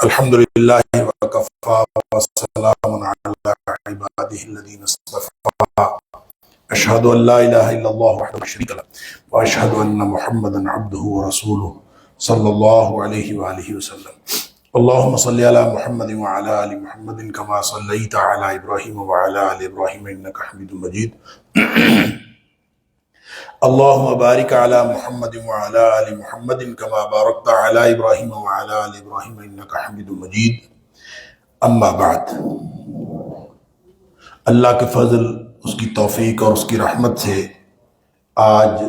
الحمد للہ وکفا وسلام علی عبادہ الذین اصطفى اشہد ان لا الہ الا اللہ وحدہ لا شریک لہ واشہد ان محمدا عبدہ ورسولہ صلی اللہ علیہ وآلہ وسلم اللہم صلی علی محمد وعلی آل محمد کما صلیت علی ابراہیم وعلی آل ابراہیم انک حمید مجید اللہم بارک علی محمد وعلی آل محمد کما بارکت علی ابراہیم وعلی آل ابراہیم انک حمید مجید اما بعد۔ اللہ کے فضل، اس کی توفیق اور اس کی رحمت سے آج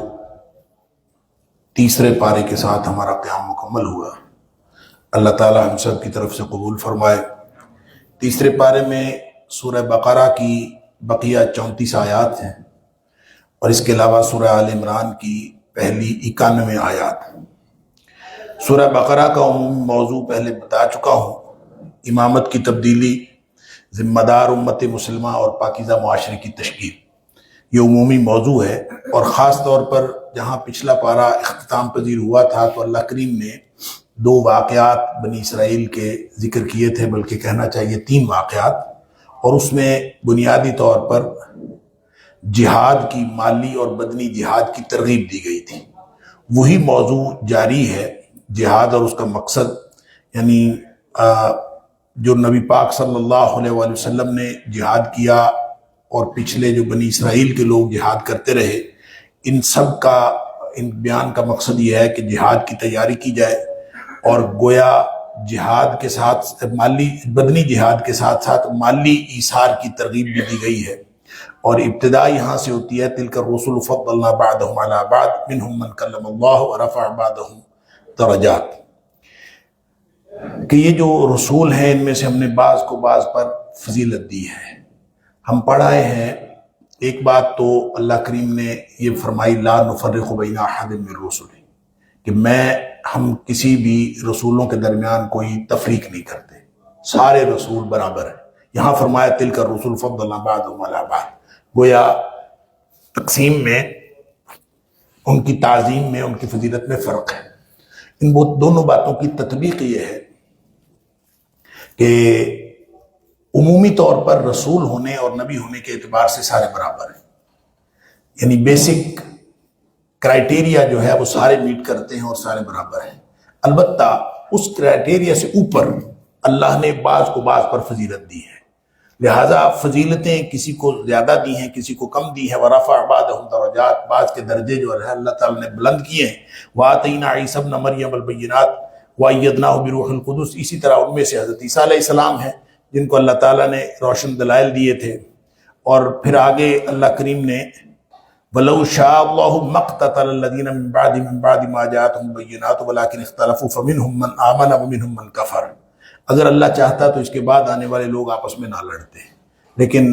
تیسرے پارے کے ساتھ ہمارا قیام مکمل ہوا۔ اللہ تعالی ہم سب کی طرف سے قبول فرمائے۔ تیسرے پارے میں سورہ بقرہ کی بقیہ 34 آیات ہیں اور اس کے علاوہ سورہ آل عمران کی پہلی 91 آیات۔ سورہ بقرہ کا عمومی موضوع پہلے بتا چکا ہوں، امامت کی تبدیلی، ذمہ دار امت مسلمہ اور پاکیزہ معاشرے کی تشکیل، یہ عمومی موضوع ہے۔ اور خاص طور پر جہاں پچھلا پارہ اختتام پذیر ہوا تھا تو اللہ کریم نے 2 واقعات بنی اسرائیل کے ذکر کیے تھے، بلکہ کہنا چاہیے 3 واقعات، اور اس میں بنیادی طور پر جہاد کی، مالی اور بدنی جہاد کی ترغیب دی گئی تھی۔ وہی موضوع جاری ہے، جہاد اور اس کا مقصد، یعنی جو نبی پاک صلی اللہ علیہ وآلہ وسلم نے جہاد کیا اور پچھلے جو بنی اسرائیل کے لوگ جہاد کرتے رہے، ان سب کا بیان کا مقصد یہ ہے کہ جہاد کی تیاری کی جائے، اور گویا جہاد کے ساتھ بدنی جہاد کے ساتھ ساتھ مالی ایثار کی ترغیب بھی دی گئی ہے۔ اور ابتدا یہاں سے ہوتی ہے تلک الرسل فضلنا بعضهم علی بعض منهم من کلم اللہ ورفع بعضهم درجات، کہ یہ جو رسول ہیں ان میں سے ہم نے بعض کو بعض پر فضیلت دی ہے۔ ہم پڑھ آئے ہیں ایک بات تو اللہ کریم نے یہ فرمائی لا نفرق بین احد من رسل، کہ ہم کسی بھی رسولوں کے درمیان کوئی تفریق نہیں کرتے، سارے رسول برابر ہیں۔ یہاں فرمایا تلک الرسل فضلنا بعضهم علی بعض، گویا تقسیم میں، ان کی تعظیم میں، ان کی فضیلت میں فرق ہے۔ ان دونوں باتوں کی تطبیق یہ ہے کہ عمومی طور پر رسول ہونے اور نبی ہونے کے اعتبار سے سارے برابر ہیں، یعنی بیسک کرائیٹیریا جو ہے وہ سارے میٹ کرتے ہیں اور سارے برابر ہیں۔ البتہ اس کرائیٹیریا سے اوپر اللہ نے بعض کو بعض پر فضیلت دی ہے، لہٰذا فضیلتیں کسی کو زیادہ دی ہیں، کسی کو کم دی ہیں۔ وَرَفَعَ بَعْضَهُمْ دَرَجَاتٍ، بعض کے درجے جو ہے اللہ تعالیٰ نے بلند کیے ہیں۔ وَآتَيْنَا عِيسَى ابْنَ مَرْيَمَ الْبَيِّنَاتِ وَأَيَّدْنَاهُ بِرُوحِ الْقُدُسِ، اسی طرح ان میں سے حضرت عیسیٰ علیہ السلام ہیں جن کو اللہ تعالیٰ نے روشن دلائل دیے تھے۔ اور پھر آگے اللہ کریم نے وَلَوْ شَاءَ اللَّهُ مَا اقْتَتَلَ الَّذِينَ مِن بَعْدِ مَا جَاءَتْهُمُ الْبَيِّنَاتُ وَلَٰكِنِ اخْتَلَفُوا فَمِنْهُم مَّنْ آمَنَ وَمِنْهُم مَّنْ كَفَرَ۔ اگر اللہ چاہتا تو اس کے بعد آنے والے لوگ آپس میں نہ لڑتے، لیکن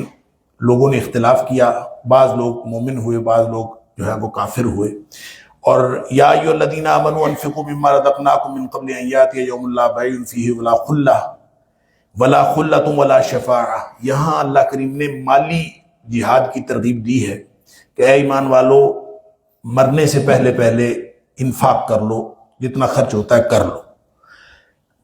لوگوں نے اختلاف کیا، بعض لوگ مومن ہوئے، بعض لوگ جو ہے وہ کافر ہوئے۔ اور یا ایھا الذین آمنوا انفقوا مما رزقناکم من قبل ان یأتی یوم لا بیع فیہ ولا خلۃ ولا شفاعہ، یہاں اللہ کریم نے مالی جہاد کی ترغیب دی ہے کہ اے ایمان والو، مرنے سے پہلے پہلے انفاق کر لو، جتنا خرچ ہوتا ہے کر لو۔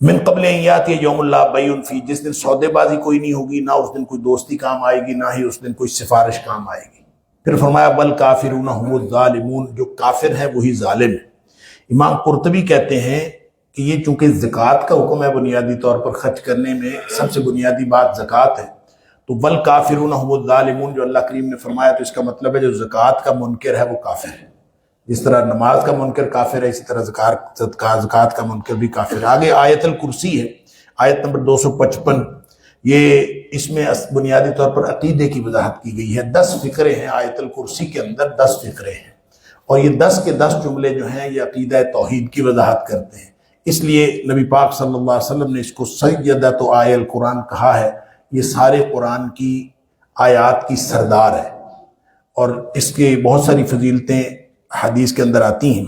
من قبل ان یاتی یوم لا بیع فیہ، جس دن سودے بازی کوئی نہیں ہوگی، نہ اس دن کوئی دوستی کام آئے گی، نہ ہی اس دن کوئی سفارش کام آئے گی۔ پھر فرمایا والکافرون هم الظالمون، جو کافر ہیں وہی ظالم ہیں۔ امام قرطبی کہتے ہیں کہ یہ چونکہ زکوٰۃ کا حکم ہے، بنیادی طور پر خرچ کرنے میں سب سے بنیادی بات زکوٰۃ ہے، تو والکافرون هم الظالمون جو اللہ کریم نے فرمایا تو اس کا مطلب ہے جو زکوٰۃ کا منکر ہے وہ کافر ہے۔ جس طرح نماز کا منکر کافر ہے، اسی طرح زکوٰۃ کا منکر بھی کافر ہے۔ آگے آیت الکرسی ہے، آیت نمبر 255، یہ اس میں بنیادی طور پر عقیدے کی وضاحت کی گئی ہے۔ 10 فقرے ہیں آیت الکرسی کے اندر، 10 فقرے ہیں، اور یہ 10 کے 10 جملے جو ہیں یہ عقیدہ توحید کی وضاحت کرتے ہیں۔ اس لیے نبی پاک صلی اللہ علیہ وسلم نے اس کو سیدۃ آیہ القرآن کہا ہے۔ یہ سارے قرآن کی آیات کی سردار ہے، اور اس کے بہت ساری فضیلتیں حدیث کے اندر آتی ہیں۔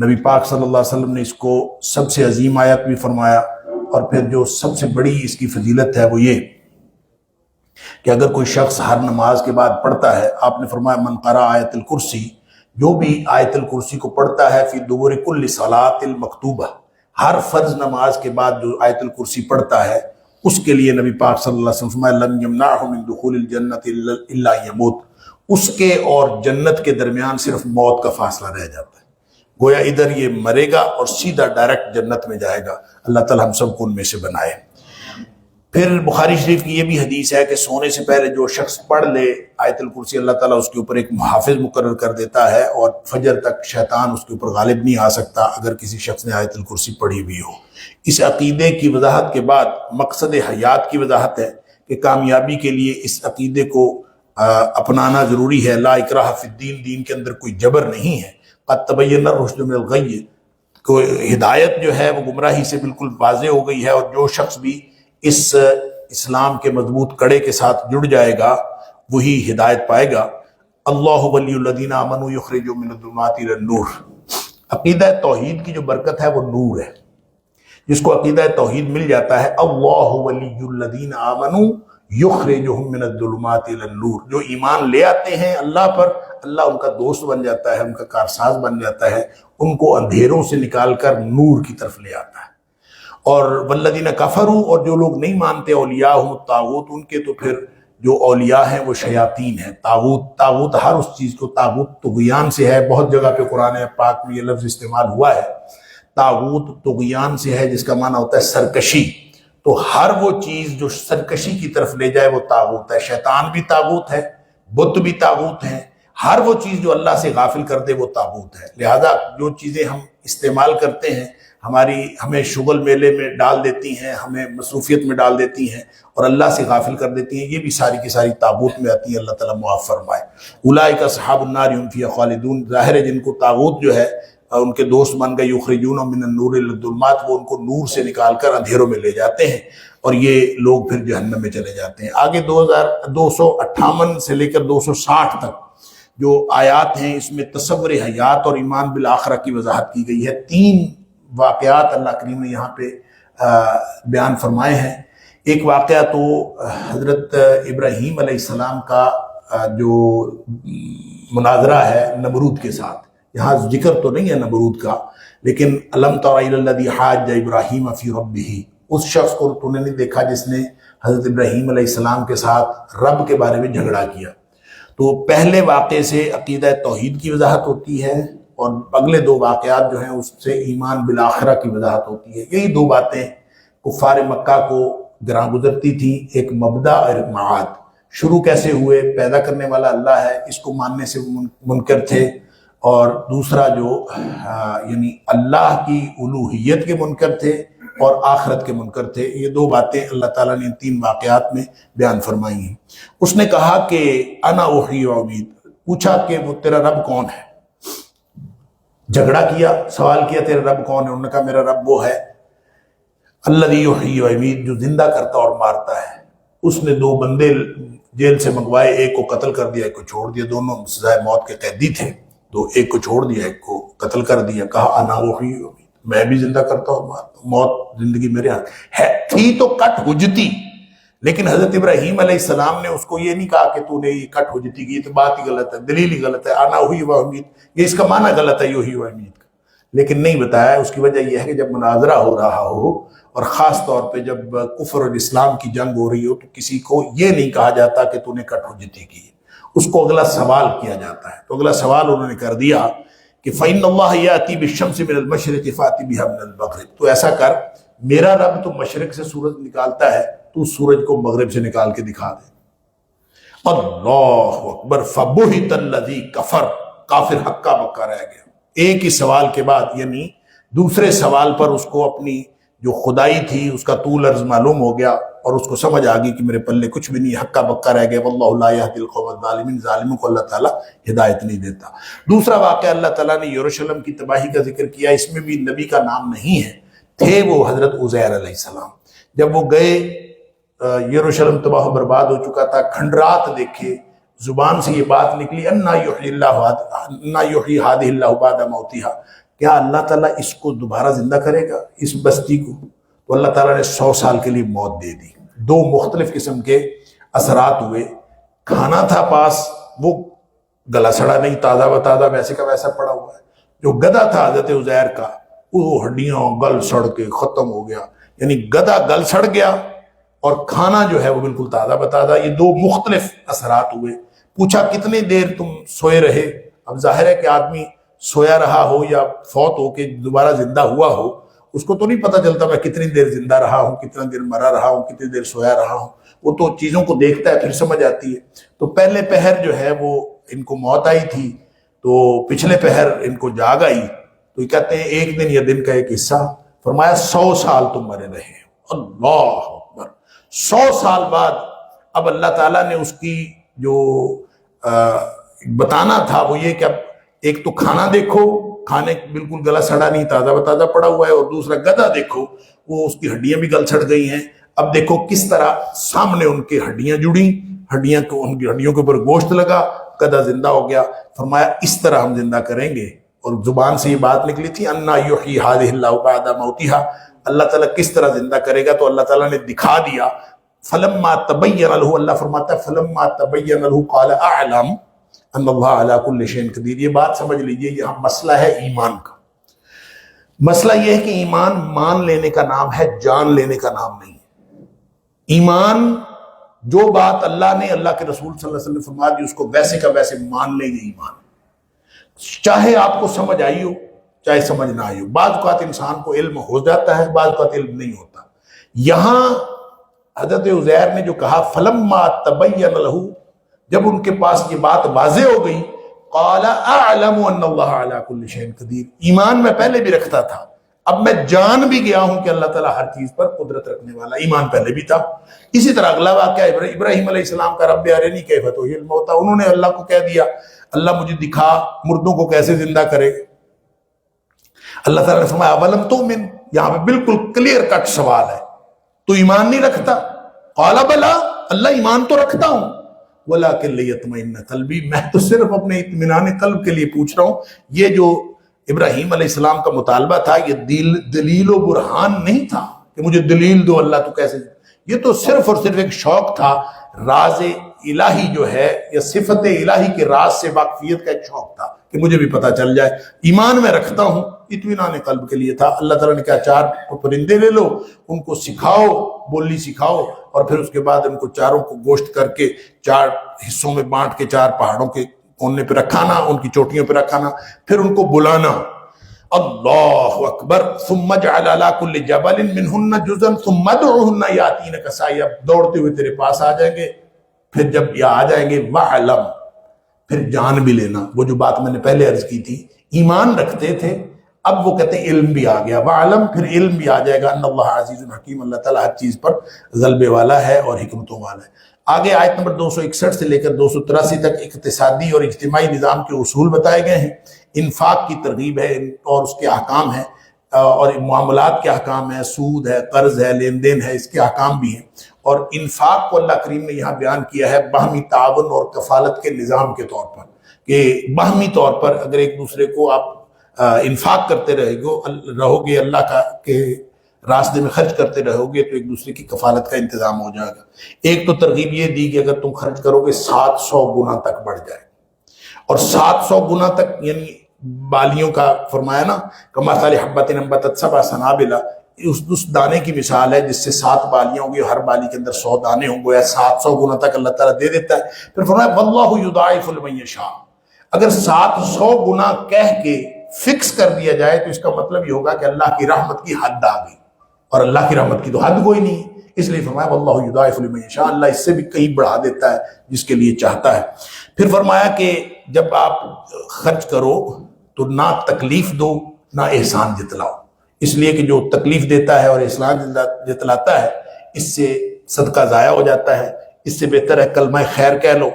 نبی پاک صلی اللہ علیہ وسلم نے اس کو سب سے عظیم آیت بھی فرمایا، اور پھر جو سب سے بڑی اس کی فضیلت ہے وہ یہ کہ اگر کوئی شخص ہر نماز کے بعد پڑھتا ہے، آپ نے فرمایا من قرأ آیت الکرسی، جو بھی آیت الکرسی کو پڑھتا ہے فی دبر کل صلاۃ المکتوبہ، ہر فرض نماز کے بعد جو آیت الکرسی پڑھتا ہے اس کے لیے نبی پاک صلی اللہ علیہ وسلم فرمایا لن یمنعہ من دخول الجنت الا یموت، اس کے اور جنت کے درمیان صرف موت کا فاصلہ رہ جاتا ہے، گویا ادھر یہ مرے گا اور سیدھا ڈائریکٹ جنت میں جائے گا۔ اللہ تعالی ہم سب کو ان میں سے بنائے۔ پھر بخاری شریف کی یہ بھی حدیث ہے کہ سونے سے پہلے جو شخص پڑھ لے آیت الکرسی، اللہ تعالیٰ اس کے اوپر ایک محافظ مقرر کر دیتا ہے اور فجر تک شیطان اس کے اوپر غالب نہیں آ سکتا اگر کسی شخص نے آیت الکرسی پڑھی ہوئی ہو۔ اس عقیدے کی وضاحت کے بعد مقصد حیات کی وضاحت ہے کہ کامیابی کے لیے اس عقیدے کو اپنانا ضروری ہے۔ لا اکراہ فی الدین، دین کے اندر کوئی جبر نہیں ہے۔ قد تبین الرشد من الغی، کوئی ہدایت جو ہے وہ گمراہی سے بالکل واضح ہو گئی ہے، اور جو شخص بھی اس اسلام کے مضبوط کڑے کے ساتھ جڑ جائے گا وہی ہدایت پائے گا۔ اللہ ولی الذین آمنوا یخرجهم من الظلمات الی النور، عقیدہ توحید کی جو برکت ہے وہ نور ہے۔ جس کو عقیدہ توحید مل جاتا ہے، اللہ ولی الذین آمنوا یخرجهم من الظلمات الی النور، جو ایمان لے آتے ہیں اللہ پر، اللہ ان کا دوست بن جاتا ہے، ان کا کارساز بن جاتا ہے، ان کو اندھیروں سے نکال کر نور کی طرف لے آتا ہے۔ اور والذین کفروا، اور جو لوگ نہیں مانتے، اولیاءہم الطاغوت، ان کے تو پھر جو اولیاء ہیں وہ شیاطین ہیں۔ طاغوت ہر اس چیز کو، طاغوت طغیان سے ہے، بہت جگہ پہ قرآن پاک میں یہ لفظ استعمال ہوا ہے، طاغوت طغیان سے ہے جس کا معنی ہوتا ہے سرکشی۔ تو ہر وہ چیز جو سرکشی کی طرف لے جائے وہ طاغوت ہے۔ شیطان بھی طاغوت ہے، بت بھی طاغوت ہیں، ہر وہ چیز جو اللہ سے غافل کر دے وہ طاغوت ہے۔ لہذا جو چیزیں ہم استعمال کرتے ہیں ہمیں شغل میلے میں ڈال دیتی ہیں، ہمیں مصروفیت میں ڈال دیتی ہیں اور اللہ سے غافل کر دیتی ہیں، یہ بھی ساری کی ساری طاغوت میں آتی ہیں۔ اللہ تعالیٰ معاف فرمائے۔ اولئک اصحاب النار هم فیہا خالدون، ظاہر ہے جن کو طاغوت جو ہے ان کے دوست بن گئے، یخرجون من النور الی الظلمات، وہ ان کو نور سے نکال کر اندھیروں میں لے جاتے ہیں اور یہ لوگ پھر جہنم میں چلے جاتے ہیں۔ آگے 2258 سے لے کر 260 تک جو آیات ہیں اس میں تصور حیات اور ایمان بالآخرہ کی وضاحت کی گئی ہے۔ 3 واقعات اللہ کریم نے یہاں پہ بیان فرمائے ہیں۔ ایک واقعہ تو حضرت ابراہیم علیہ السلام کا جو مناظرہ ہے نمرود کے ساتھ، یہاں ذکر تو نہیں ہے نمرود کا، لیکن الم تر الی الذی حاج ابراہیم فی ربہ، اس شخص کو تو نے نہیں دیکھا جس نے حضرت ابراہیم علیہ السلام کے ساتھ رب کے بارے میں جھگڑا کیا۔ تو پہلے واقعے سے عقیدہ توحید کی وضاحت ہوتی ہے اور اگلے 2 واقعات جو ہیں اس سے ایمان بالآخرہ کی وضاحت ہوتی ہے۔ یہی 2 باتیں کفار مکہ کو گراں گزرتی تھی، ایک مبدا اور ایک معاد۔ شروع کیسے ہوئے؟ پیدا کرنے والا اللہ ہے، اس کو ماننے سے منکر تھے، اور دوسرا جو یعنی اللہ کی الوہیت کے منکر تھے اور آخرت کے منکر تھے۔ یہ 2 باتیں اللہ تعالیٰ نے 3 واقعات میں بیان فرمائی ہیں۔ اس نے کہا کہ انا احیی و امید، پوچھا کہ وہ تیرا رب کون ہے، جھگڑا کیا، سوال کیا تیرا رب کون ہے، انہوں نے کہا میرا رب وہ ہے الذی یحیی و یمیت، جو زندہ کرتا اور مارتا ہے۔ اس نے 2 بندے جیل سے منگوائے، ایک کو قتل کر دیا، ایک کو چھوڑ دیا، دونوں سزائے موت کے قیدی تھے، تو ایک کو چھوڑ دیا، ایک کو قتل کر دیا۔ کہا انا احیی و امیت، میں بھی زندہ کرتا اور مارتا ہوں، موت زندگی میرے ہاتھ ہے۔ تھی تو کٹ حجتی، لیکن حضرت ابراہیم علیہ السلام نے اس کو یہ نہیں کہا کہ تو نے یہ کٹ حجتی کی، تو بات ہی غلط ہے، دلیل ہی غلط ہے، انا احیی و امیت، یہ اس کا معنی غلط ہے یحیی و امیت کا، لیکن نہیں بتایا۔ اس کی وجہ یہ ہے کہ جب مناظرہ ہو رہا ہو اور خاص طور پہ جب کفر اور اسلام کی جنگ ہو رہی ہو تو کسی کو یہ نہیں کہا جاتا کہ تو نے کٹ حجتی کی، اس کو اگلا سوال کیا جاتا ہے۔ تو اگلا سوال انہوں نے کر دیا کہ فَإِنَّ اللَّهَ يَأْتِي بِالشَّمْسِ مِنَ الْمَشْرِقِ فَأْتِ بِهَا مِنَ الْمَغْرِبِ، تو ایسا کر، میرا رب تو مشرق سے سورج نکالتا ہے، تو سورج کو مغرب سے نکال کے دکھا دے۔ اللہ اکبر، فَبُهِتَ الَّذِي كَفَرَ، کافر ہکا بکا رہ گیا۔ ایک ہی سوال کے بعد، یعنی دوسرے سوال پر اس کو اپنی جو خدائی تھی اس کا طول عرض معلوم ہو گیا اور اس کو سمجھ آ گئی کہ میرے پلے کچھ بھی نہیں، ہکا بکا رہ گیا۔ واللہ لا یہدی القوم الظالمین، ظالموں کو اللہ تعالیٰ ہدایت نہیں دیتا۔ دوسرا واقعہ اللہ تعالیٰ نے یروشلم کی تباہی کا ذکر کیا، اس میں بھی نبی کا نام نہیں ہے، تھے وہ حضرت عزیر علیہ السلام۔ جب وہ گئے، یروشلم تباہ و برباد ہو چکا تھا، کھنڈرات دیکھے، زبان سے یہ بات نکلی انا یحیی ہذہ اللہ بعد موتہا، کیا اللہ تعالیٰ اس کو دوبارہ زندہ کرے گا، اس بستی کو؟ تو اللہ تعالیٰ نے 100 سال کے لیے موت دے دی۔ 2 مختلف قسم کے اثرات ہوئے۔ کھانا تھا پاس، وہ گلا سڑا نہیں، تازہ و تازہ ویسے کا ویسا پڑا ہوا ہے۔ جو گدھا تھا حضرت عزیر کا، وہ ہڈیاں گل سڑ کے ختم ہو گیا، یعنی گدھا گل سڑ گیا اور کھانا جو ہے وہ بالکل تازہ بتازہ۔ یہ دو مختلف اثرات ہوئے۔ پوچھا کتنی دیر تم سوئے رہے؟ اب ظاہر ہے کہ آدمی سویا رہا ہو یا فوت ہو کے دوبارہ زندہ ہوا ہو، اس کو تو نہیں پتہ چلتا میں کتنی دیر زندہ رہا ہوں، کتنا دیر مرا رہا ہوں، کتنی دیر سویا رہا ہوں، وہ تو چیزوں کو دیکھتا ہے پھر سمجھ آتی ہے۔ تو پہلے پہر جو ہے وہ ان کو موت آئی تھی، تو پچھلے پہر ان کو جاگ آئی، تو یہ کہتے ہیں ایک دن یا دن کا ایک حصہ۔ فرمایا 100 سال تم مرے رہے۔ اللہ اکبر! 100 سال بعد اب اللہ تعالیٰ نے اس کی جو بتانا تھا وہ یہ کہ اب ایک تو کھانا دیکھو، کھانے بالکل گلا سڑا نہیں، تازہ بتازہ پڑا ہوا ہے، اور دوسرا گدھا دیکھو، وہ اس کی ہڈیاں بھی گل سڑ گئی ہیں۔ اب دیکھو کس طرح سامنے ان کی ہڈیاں جڑیں، ان کی ہڈیوں کے اوپر گوشت لگا، گدھا زندہ ہو گیا۔ فرمایا اس طرح ہم زندہ کریں گے، اور زبان سے یہ بات نکلی تھی انا یحیی ہذہ اللہ بعد موتها، اللہ تعالیٰ کس طرح زندہ کرے گا، تو اللہ تعالیٰ نے دکھا دیا۔ فلما تبین له، اللہ فرماتا ہے فلما تبین له قال اعلم ان اللہ علی کل شیء قدیر۔ یہ بات سمجھ لیجئے، یہاں مسئلہ ہے ایمان کا۔ مسئلہ یہ ہے کہ ایمان مان لینے کا نام ہے، جان لینے کا نام نہیں ہے۔ ایمان جو بات اللہ نے، اللہ کے رسول صلی اللہ علیہ وسلم فرما دی، اس کو ویسے کا ویسے مان لیں گے ایمان، چاہے آپ کو سمجھ آئی ہو چاہے سمجھ نہ آئی ہو۔ بعض اوقات انسان کو علم ہو جاتا ہے، بعض اوقات علم نہیں ہوتا۔ یہاں حضرت عزیر نے جو کہا فلما تبین لہ، جب ان کے پاس یہ بات واضح ہو گئی، قال اعلم ان اللہ علی کل شیء قدیر، ایمان میں پہلے بھی رکھتا تھا، اب میں جان بھی گیا ہوں کہ اللہ تعالیٰ ہر چیز پر قدرت رکھنے والا۔ ایمان پہلے بھی تھا۔ اسی طرح اگلا واقعہ ابراہیم علیہ السلام کا، رب ارنی کیف تحیی الموتى، انہوں نے اللہ کو کہہ دیا اللہ مجھے دکھا مردوں کو کیسے زندہ کرے۔ اللہ تعالیٰ نے فرمایا اولم تؤمن، یہاں پہ بالکل کلیئر کٹ سوال ہے، تو ایمان نہیں رکھتا؟ قال بلا، اللہ ایمان تو رکھتا ہوں، ولکن لیطمئن قلبی، میں تو صرف اپنے اطمینان قلب کے لیے پوچھ رہا ہوں۔ یہ جو ابراہیم علیہ السلام کا مطالبہ تھا یہ دلیل و برہان نہیں تھا کہ مجھے دلیل دو اللہ تو کیسے، یہ تو صرف اور صرف ایک شوق تھا، راز الہی جو ہے یا صفت الہی کے راز سے واقفیت کا ایک شوق تھا کہ مجھے بھی پتہ چل جائے۔ ایمان میں رکھتا ہوں، اطمینان قلب کے لیے تھا۔ اللہ تعالیٰ نے کہا 4 پرندے لے لو، ان کو سکھاؤ، بولی سکھاؤ، اور پھر اس کے بعد ان کو چاروں کو گوشت کر کے 4 حصوں میں بانٹ کے 4 پہاڑوں کے کونے پہ رکھانا، ان کی چوٹیوں پہ رکھانا، پھر ان کو بلانا، اللہ اکبر، ثم اجعل علی کل جبل منہن جزءا ثم ادعوہن یاتینک سعیا، دوڑتے ہوئے تیرے پاس آ جائیں گے، پھر جب یہ آ جائیں گے وعلم، پھر جان بھی لینا۔ وہ جو بات میں نے پہلے عرض کی تھی، ایمان رکھتے تھے، اب وہ کہتے ہیں علم بھی آ گیا، وعلم، پھر علم بھی آ جائے گا، ان اللہ عزیز حکیم، اللہ تعالیٰ ہر چیز پر غلبے والا ہے اور حکمتوں والا ہے۔ آگے آیت نمبر 261 سے لے کر 283 تک اقتصادی اور اجتماعی نظام کے اصول بتائے گئے ہیں، انفاق کی ترغیب ہے اور اس کے احکام ہیں، اور معاملات کے احکام ہیں، سود ہے، قرض ہے، لین دین ہے، اس کے احکام بھی ہیں۔ اور انفاق کو اللہ کریم نے یہاں بیان کیا ہے باہمی تعاون اور کفالت کے نظام کے طور پر، کہ باہمی طور پر اگر ایک دوسرے کو آپ انفاق کرتے رہو گے، اللہ کا کے راستے میں خرچ کرتے رہو گے، تو ایک دوسرے کی کفالت کا انتظام ہو جائے گا۔ ایک تو ترغیب یہ دی کہ اگر تم خرچ کرو گے 700 گنا تک بڑھ جائے، اور 700 گنا تک یعنی بالیوں کا فرمایا نا، کمثل حبۃ انبتت سبع سنابل، اس دانے کی مثال ہے جس سے 7 بالیاں ہوں گی، ہر بالی کے اندر 100 دانے ہوں گے، 700 گنا تک اللہ تعالیٰ دے دیتا ہے۔ پھر فرمایا واللہ یضاعف لمن یشاء، اگر 700 گنا کہہ کے فکس کر دیا جائے تو اس کا مطلب یہ ہوگا کہ اللہ کی رحمت کی حد آ گئی، اور اللہ کی رحمت کی تو حد کوئی نہیں، اس لیے فرمایا واللہ یضاعف لمن یشاء، اللہ اس سے بھی کہیں بڑھا دیتا ہے جس کے لیے چاہتا ہے۔ پھر فرمایا کہ جب آپ خرچ کرو تو نہ تکلیف دو نہ احسان جتلاؤ، اس لیے کہ جو تکلیف دیتا ہے اور احسان جتلاتا ہے اس سے صدقہ ضائع ہو جاتا ہے۔ اس سے بہتر ہے کلمہ خیر کہہ لو،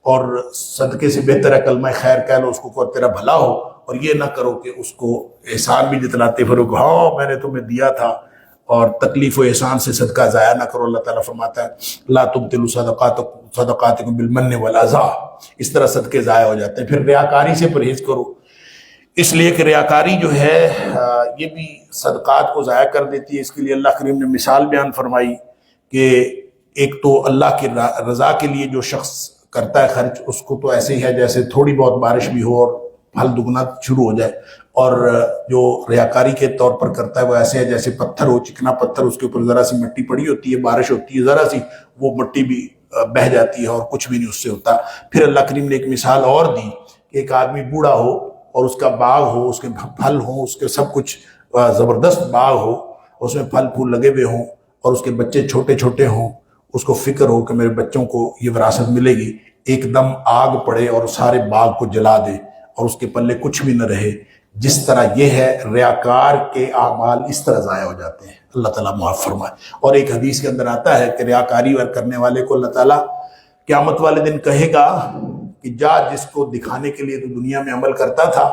اور صدقے سے بہتر ہے کلمہ خیر کہہ لو، اس کو تیرا بھلا ہو، اور یہ نہ کرو کہ اس کو احسان بھی جتلاتے پھرو کہ ہاں میں نے تمہیں دیا تھا، اور تکلیف و احسان سے صدقہ ضائع نہ کرو۔ اللہ تعالیٰ فرماتا ہے لا تبطلوا صدقاتکم بالمن والاذی، اس طرح صدقے ضائع ہو جاتے ہیں۔ پھر ریاکاری سے پرہیز کرو، اس لیے کہ ریاکاری جو ہے یہ بھی صدقات کو ضائع کر دیتی ہے۔ اس کے لیے اللہ کریم نے مثال بیان فرمائی کہ ایک تو اللہ کی رضا کے لیے جو شخص کرتا ہے خرچ، اس کو تو ایسے ہی ہے جیسے تھوڑی بہت بارش بھی ہو اور پھل دگنا شروع ہو جائے. اور جو ریاکاری کے طور پر کرتا ہے وہ ایسے ہے جیسے پتھر ہو، چکنا پتھر، اس کے اوپر ذرا سی مٹی پڑی ہوتی ہے، بارش ہوتی ہے ذرا سی، وہ مٹی بھی بہہ جاتی ہے اور کچھ بھی نہیں اس سے ہوتا. پھر اللہ کریم نے ایک مثال اور دی کہ ایک آدمی بوڑھا ہو اور اس کا باغ ہو، اس کے پھل ہوں، اس کے سب کچھ زبردست باغ ہو، اس میں پھل پھول لگے ہوئے ہوں اور اس کے بچے چھوٹے چھوٹے ہوں، اس کو فکر ہو کہ میرے بچوں کو یہ وراثت ملے گی، ایک دم آگ پڑے اور سارے باغ کو جلا دے اور اس کے پلے کچھ بھی نہ رہے. جس طرح یہ ہے ریاکار کے اعمال اس طرح ضائع ہو جاتے ہیں. اللہ تعالیٰ معاف فرمائے. اور ایک حدیث کے اندر آتا ہے کہ ریاکاری کرنے والے کو اللہ تعالیٰ قیامت والے دن کہے گا کہ جا، جس کو دکھانے کے لیے تو دنیا میں عمل کرتا تھا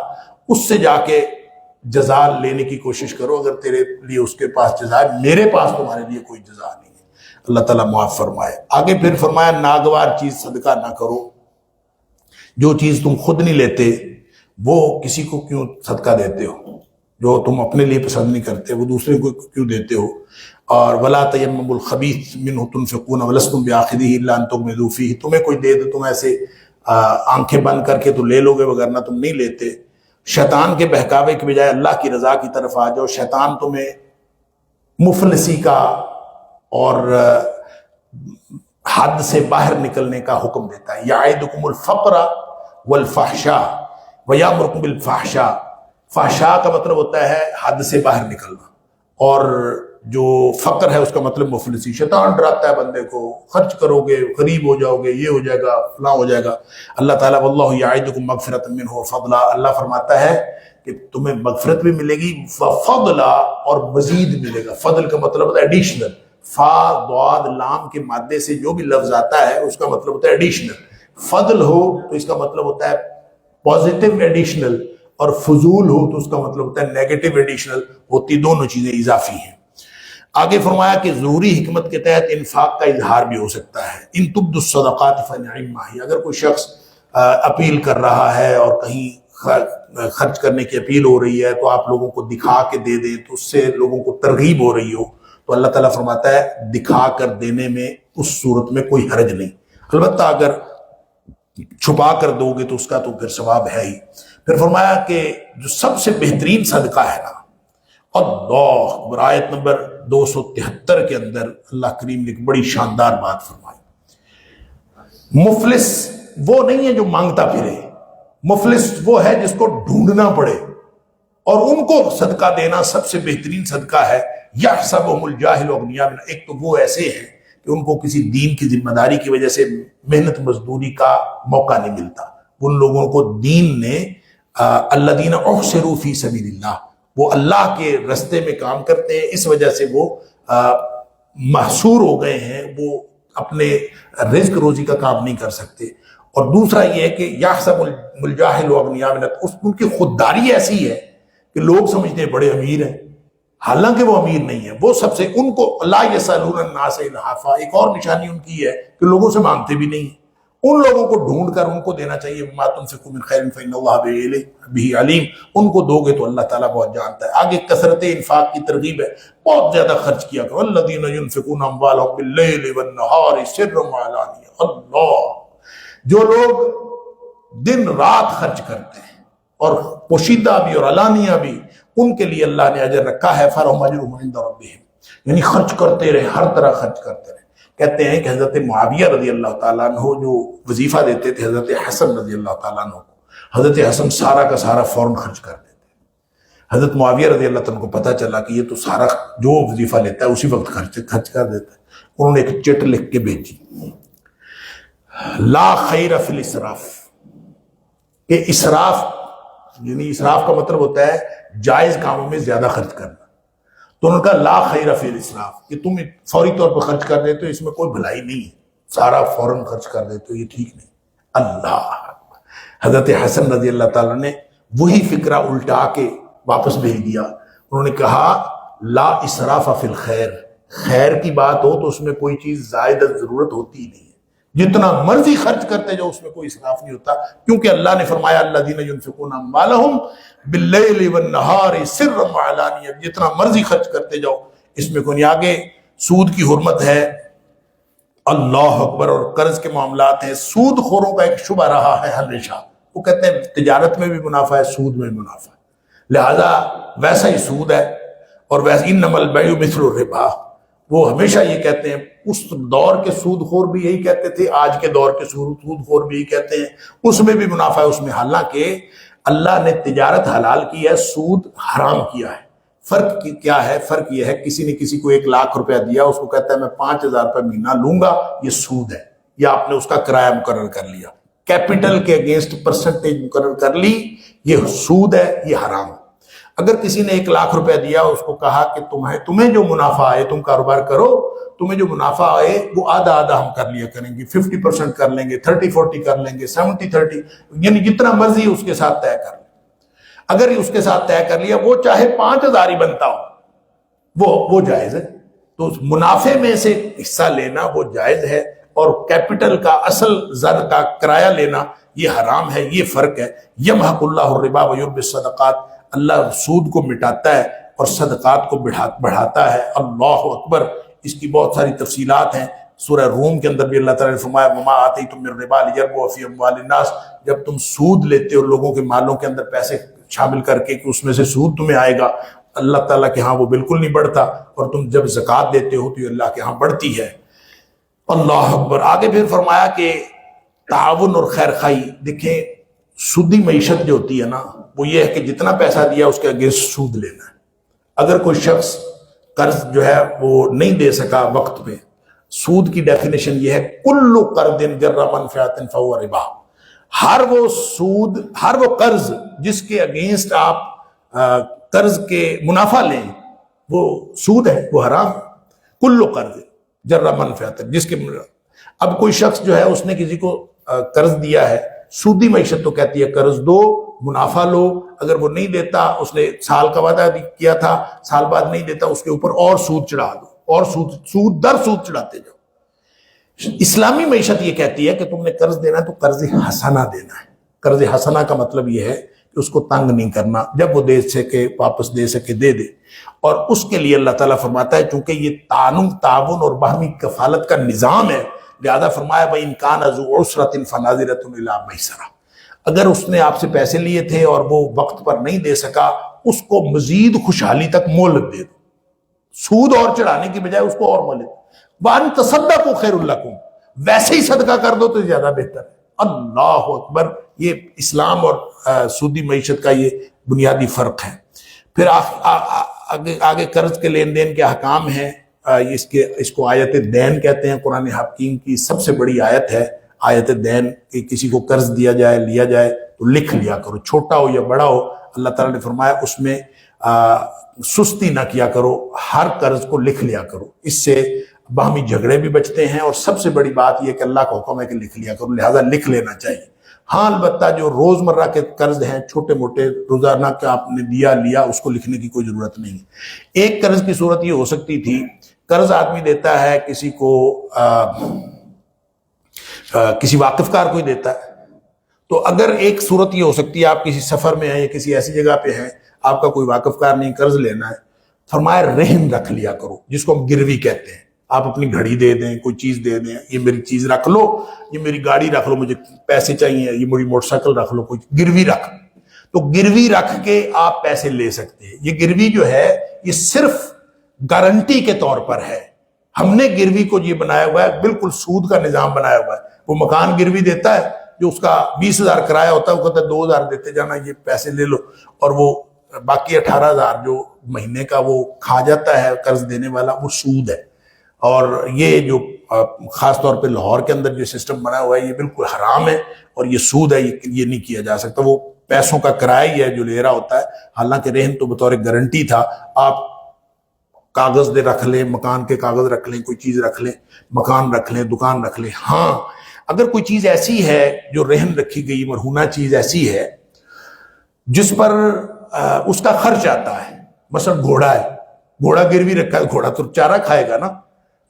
اس سے جا کے جزا لینے کی کوشش کرو، اگر تیرے لیے اس کے پاس جزا ہے، میرے پاس تمہارے لیے کوئی جزا نہیں ہے. اللہ تعالیٰ معاف فرمائے. آگے پھر فرمایا ناگوار چیز صدقہ نہ کرو. جو چیز تم خود نہیں لیتے وہ کسی کو کیوں صدقہ دیتے ہو؟ جو تم اپنے لیے پسند نہیں کرتے وہ دوسرے کو کیوں دیتے ہو؟ اور ولا تیمموا الخبیث منہ تنفقون ولستم بآخذہ الا ان تغمضوا فیہ. تمہیں کوئی دے دے، تم ایسے آنکھیں بند کر کے تو لے لو گے، وگرنہ تم نہیں لیتے. شیطان کے بہکاوے کے بجائے اللہ کی رضا کی طرف آ جاؤ. شیطان تمہیں مفلسی کا اور حد سے باہر نکلنے کا حکم دیتا ہے. یعدکم الفقر والفحشاء ویامرکم بالفحشاء. فحشاء کا مطلب ہوتا ہے حد سے باہر نکلنا، اور جو فقر ہے اس کا مطلب مفلسی. شیطان ڈراتا ہے بندے کو، خرچ کرو گے غریب ہو جاؤ گے، یہ ہو جائے گا، فلاں ہو جائے گا. اللہ تعالیٰ واللہ یعدکم مغفرۃ منہ وفضلا. اللہ فرماتا ہے کہ تمہیں مغفرت بھی ملے گی، وفضلا، اور مزید ملے گا. فضل کا مطلب ہوتا ہے ایڈیشنل. فا ضاد لام کے مادے سے جو بھی لفظ آتا ہے اس کا مطلب ہوتا ہے ایڈیشنل. فضل ہو تو اس کا مطلب ہوتا ہے پازیٹیو ایڈیشنل، اور فضول ہو تو اس کا مطلب ہوتا ہے نیگیٹو ایڈیشنل. ہوتی دونوں چیزیں اضافی ہیں. آگے فرمایا کہ ضروری حکمت کے تحت انفاق کا اظہار بھی ہو سکتا ہے. ان تبدوا الصدقات فنعما ہی. اگر کوئی شخص اپیل کر رہا ہے اور کہیں خرچ کرنے کی اپیل ہو رہی ہے تو آپ لوگوں کو دکھا کے دے دیں تو اس سے لوگوں کو ترغیب ہو رہی ہو، تو اللہ تعالیٰ فرماتا ہے دکھا کر دینے میں اس صورت میں کوئی حرج نہیں. البتہ اگر چھپا کر دو گے تو اس کا تو پھر ثواب ہے ہی. پھر فرمایا کہ جو سب سے بہترین صدقہ ہے نا، اللہ اکبر، آیت نمبر 273 کے اندر اللہ کریم نے ایک بڑی شاندار بات فرمائی. مفلس وہ نہیں ہے جو مانگتا پھرے، مفلس وہ ہے جس کو ڈھونڈنا پڑے، اور ان کو صدقہ دینا سب سے بہترین صدقہ ہے. یحسبهم الجاہل اغنیاء. ایک تو وہ ایسے ہیں کہ ان کو کسی دین کی ذمہ داری کی وجہ سے محنت مزدوری کا موقع نہیں ملتا. ان لوگوں کو دین نے الذین احصروا فی سبیل اللہ، وہ اللہ کے رستے میں کام کرتے ہیں، اس وجہ سے وہ محصور ہو گئے ہیں، وہ اپنے رزق روزی کا کام نہیں کر سکتے. اور دوسرا یہ ہے کہ یحسب الجاہل اغنیاء من، ان کی خودداری ایسی ہے کہ لوگ سمجھتے ہیں بڑے امیر ہیں، حالانکہ وہ امیر نہیں ہے. وہ سب سے ان کو لا یسألون الناس الحافا. ایک اور نشانی ان کی ہے کہ لوگوں سے مانگتے بھی نہیں ہیں. ان لوگوں کو ڈھونڈ کر ان کو دینا چاہیے. ما تنفقوا من خیر فإن اللہ بہ علیم. ان کو دو گے تو اللہ تعالیٰ بہت جانتا ہے. آگے کثرت انفاق کی ترغیب ہے، بہت زیادہ خرچ کیا کرو. الذین ينفقون اموالهم باللیل والنہار سرا وعلانیہ. اللہ، جو لوگ دن رات خرچ کرتے ہیں اور پوشیدہ بھی اور علانیہ بھی، ان کے لیے اللہ نے اجر رکھا ہے. فلہم اجرہم عند ربہم. یعنی خرچ کرتے رہے، ہر طرح خرچ کرتے رہے. کہتے ہیں کہ حضرت معاویہ رضی اللہ تعالیٰ عنہ جو وظیفہ دیتے تھے حضرت حسن رضی اللہ تعالیٰ عنہ کو، حضرت حسن سارا کا سارا فوراً خرچ کر دیتے. حضرت معاویہ رضی اللہ تعالیٰ عنہ کو پتہ چلا کہ یہ تو سارا جو وظیفہ لیتا ہے اسی وقت خرچ کر دیتا ہے. انہوں نے ایک چٹ لکھ کے بھیجی، لا خیر فی الاسراف، کہ اسراف، یعنی اسراف کا مطلب ہوتا ہے جائز کاموں میں زیادہ خرچ کرنا. تو انہوں نے کہا لا خیر فی الاسراف، کہ تم فوری طور پر خرچ کر دیتے ہو، اس میں کوئی بھلائی نہیں ہے، سارا فوراً خرچ کر دیتے ہو، یہ ٹھیک نہیں. اللہ، حضرت حسن رضی اللہ تعالیٰ نے وہی فکرہ الٹا کے واپس بھیج دیا. انہوں نے کہا لا اسراف فی الخیر، خیر کی بات ہو تو اس میں کوئی چیز زائد ضرورت ہوتی ہی نہیں ہے. جتنا مرضی خرچ کرتے جاؤ اس میں کوئی اسراف نہیں ہوتا، کیونکہ اللہ نے فرمایا الذین ينفقون اموالهم باللیل والنہار سرا وعلانیہ. جتنا مرضی خرچ کرتے جاؤ اس میں کوئی نہیں. آگے سود کی حرمت ہے، اللہ اکبر، اور قرض کے معاملات ہیں. سود خوروں کا ایک شبہ رہا ہے ہمیشہ وہ کہتے ہیں تجارت میں بھی منافع ہے، سود میں بھی منافع ہے، لہذا ویسا ہی سود ہے اور ویسا انما البیع مثل الربا۔ وہ ہمیشہ یہ کہتے ہیں، اس دور کے سود خور بھی یہی کہتے تھے، آج کے دور کے سود خور بھی یہی کہتے ہیں، اس میں بھی منافع ہے اس میں، حالانکہ اللہ نے تجارت حلال کی ہے، سود حرام کیا ہے۔ فرق کیا ہے؟ فرق یہ ہے کسی نے کسی کو 1,00,000 روپیہ دیا، اس کو کہتا ہے میں 5,000 روپے مہینہ لوں گا، یہ سود ہے، یا آپ نے اس کا کرایہ مقرر کر لیا، کیپٹل کے اگینسٹ پرسنٹیج مقرر کر لی، یہ سود ہے، یہ حرام ہے۔ اگر کسی نے 1,00,000 روپیہ دیا، اس کو کہا کہ تمہیں جو منافع آئے تم کاروبار کرو، تمہیں جو منافع آئے وہ آدھا آدھا ہم کر لیا کریں گے، 50% کر لیں گے، 30-40 کر لیں گے، 70-30، یعنی جتنا مرضی اس کے ساتھ طے کر لیں۔ اگر اس کے ساتھ طے کر لیا، وہ چاہے 5,000 ہی بنتا ہو، وہ جائز ہے۔ تو منافع میں سے حصہ لینا وہ جائز ہے، اور کیپٹل کا اصل زر کا کرایہ لینا یہ حرام ہے، یہ فرق ہے۔ یمحق اللہ الربا ویربی الصدقات، اللہ سود کو مٹاتا ہے اور صدقات کو بڑھاتا ہے۔ اللہ اکبر، اس کی بہت ساری تفصیلات ہیں۔ سورہ روم کے اندر بھی اللہ تعالیٰ نے فرمایا وما آتیتم من ربا لیربو فی اموال الناس، جب تم سود لیتے ہو لوگوں کے مالوں کے اندر پیسے شامل کر کے کہ اس میں سے سود تمہیں آئے گا، اللہ تعالیٰ کے ہاں وہ بالکل نہیں بڑھتا، اور تم جب زکوٰۃ دیتے ہو تو یہ اللہ کے ہاں بڑھتی ہے۔ اللہ اکبر۔ آگے پھر فرمایا کہ تعاون اور خیر خواہی، دیکھیں سودی معیشت جو ہوتی ہے نا، وہ یہ ہے کہ جتنا پیسہ دیا اس کے اگینسٹ سود لینا ہے۔ اگر کوئی شخص قرض جو ہے وہ نہیں دے سکا وقت پہ، سود کی ڈیفینیشن یہ ہے کل قرض جر منفعۃ فہو ربا، ہر وہ سود، ہر وہ قرض جس کے اگینسٹ آپ قرض کے منافع لیں وہ سود ہے، وہ حرام ہے۔ کل قرض جر منفعۃ، جس کے اب کوئی شخص جو ہے اس نے کسی کو قرض دیا ہے، سودی معیشت تو کہتی ہے قرض دو منافع لو، اگر وہ نہیں دیتا، اس نے سال کا وعدہ کیا تھا، سال بعد نہیں دیتا، اس کے اوپر اور سود چڑھا دو، اور سود در سود چڑھاتے جاؤ۔ اسلامی معیشت یہ کہتی ہے کہ تم نے قرض دینا ہے تو قرض حسنہ دینا ہے۔ قرض حسنہ کا مطلب یہ ہے کہ اس کو تنگ نہیں کرنا، جب وہ دے سکے واپس دے سکے دے دے، اور اس کے لیے اللہ تعالیٰ فرماتا ہے چونکہ یہ تعاون اور باہمی کفالت کا نظام ہے، لہذا فرمایا وَإِنْ كَانَ ذُو عُسْرَةٍ فَنَاظِرَةٌ إِلَىٰ مَيْسَرَةٍ، اگر اس نے آپ سے پیسے لیے تھے اور وہ وقت پر نہیں دے سکا، اس کو مزید خوشحالی تک مہلت دے دو، سود اور چڑھانے کی بجائے اس کو اور مہلت۔ وَأَن تَصَدَّقُوا خَيْرٌ لَكُمْ، ویسے ہی صدقہ کر دو تو زیادہ بہتر ہے۔ اللہ اکبر، یہ اسلام اور سودی معیشت کا یہ بنیادی فرق ہے۔ پھر آگے قرض کے لین دین کے احکام ہیں، اس کو آیت دین کہتے ہیں، قرآن حکیم کی سب سے بڑی آیت ہے آیت دین، کہ کسی کو قرض دیا جائے لیا جائے تو لکھ لیا کرو، چھوٹا ہو یا بڑا ہو۔ اللہ تعالیٰ نے فرمایا اس میں سستی نہ کیا کرو، ہر قرض کو لکھ لیا کرو، اس سے باہمی جھگڑے بھی بچتے ہیں، اور سب سے بڑی بات یہ کہ اللہ کا حکم ہے کہ لکھ لیا کرو، لہذا لکھ لینا چاہیے۔ ہاں البتہ جو روزمرہ کے قرض ہیں، چھوٹے موٹے روزانہ کا آپ نے دیا لیا، اس کو لکھنے کی کوئی ضرورت نہیں ہے۔ ایک قرض کی صورت یہ ہو سکتی تھی، قرض آدمی دیتا ہے کسی کو، کسی واقف کار کو ہی دیتا ہے، تو اگر ایک صورت یہ ہو سکتی ہے آپ کسی سفر میں ہیں یا کسی ایسی جگہ پہ ہیں، آپ کا کوئی واقف کار نہیں، قرض لینا ہے، فرمایا رہن رکھ لیا کرو، جس کو ہم گروی کہتے ہیں۔ آپ اپنی گھڑی دے دیں، کوئی چیز دے دیں، یہ میری چیز رکھ لو، یہ میری گاڑی رکھ لو، مجھے پیسے چاہیے، یہ میری موٹر سائیکل رکھ لو، کوئی گروی رکھ، تو گروی رکھ کے آپ پیسے لے سکتے ہیں۔ یہ گروی جو ہے یہ صرف گارنٹی کے طور پر ہے، ہم نے گروی کو یہ بنایا ہوا ہے، بالکل سود کا نظام بنایا ہوا ہے۔ وہ مکان گروی دیتا ہے، جو اس کا 20,000 کرایہ ہوتا ہے، وہ کہتا ہے 2,000 دیتے جانا، یہ پیسے لے لو، اور وہ باقی 18,000 جو مہینے کا وہ کھا جاتا ہے قرض دینے والا، وہ سود ہے۔ اور یہ جو خاص طور پہ لاہور کے اندر جو سسٹم بنا ہوا ہے یہ بالکل حرام ہے، اور یہ سود ہے، یہ نہیں کیا جا سکتا۔ وہ پیسوں کا کرایہ ہی ہے جو لے رہا ہوتا ہے، حالانکہ رہن تو بطور گارنٹی تھا۔ آپ کاغذ دے رکھ لیں، مکان کے کاغذ رکھ لیں، کوئی چیز رکھ لیں، مکان رکھ لیں، دکان رکھ لیں۔ ہاں اگر کوئی چیز ایسی ہے جو رہن رکھی گئی، مرہونہ چیز ایسی ہے جس پر اس کا خرچ آتا ہے، مثلا گھوڑا ہے، گھوڑا گروی رکھا ہے، گھوڑا تو چارہ کھائے گا نا،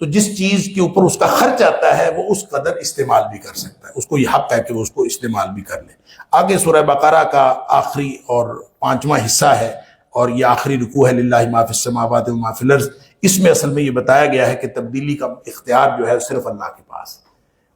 تو جس چیز کے اوپر اس کا خرچ آتا ہے وہ اس قدر استعمال بھی کر سکتا ہے، اس کو یہ حق ہے کہ وہ اس کو استعمال بھی کر لے۔ آگے سورہ بقرہ کا آخری اور 5واں حصہ ہے، اور یہ آخری رکوع ہے، للہ ما فی السماوات و ما فی الارض۔ اس میں اصل میں یہ بتایا گیا ہے کہ تبدیلی کا اختیار جو ہے صرف اللہ کے پاس،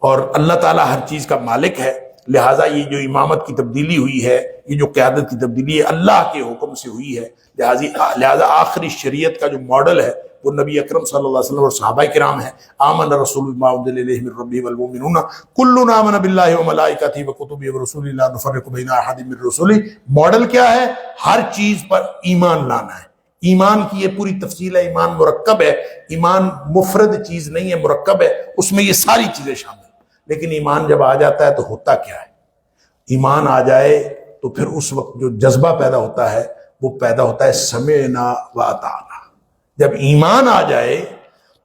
اور اللہ تعالیٰ ہر چیز کا مالک ہے، لہٰذا یہ جو امامت کی تبدیلی ہوئی ہے، یہ جو قیادت کی تبدیلی ہے، اللہ کے حکم سے ہوئی ہے۔ لہٰذا آخری شریعت کا جو ماڈل ہے وہ نبی اکرم صلی اللہ علیہ وسلم اور صحابہ کرام ہیں۔ آمن رسول بما انزل الیہ من ربہ والمؤمنون کل آمن باللہ وملائکتہ وکتبہ ورسلہ لا نفرق بین احد من رسلہ۔ ماڈل کیا ہے؟ ہر چیز پر ایمان لانا ہے۔ ایمان کی یہ پوری تفصیل ہے، ایمان مرکب ہے، ایمان مفرد چیز نہیں ہے، مرکب ہے، اس میں یہ ساری چیزیں شامل ہیں۔ لیکن ایمان جب آ جاتا ہے تو ہوتا کیا ہے؟ ایمان آ جائے تو پھر اس وقت جو جذبہ پیدا ہوتا ہے وہ پیدا ہوتا ہے سمعنا و اطعنا۔ جب ایمان آ جائے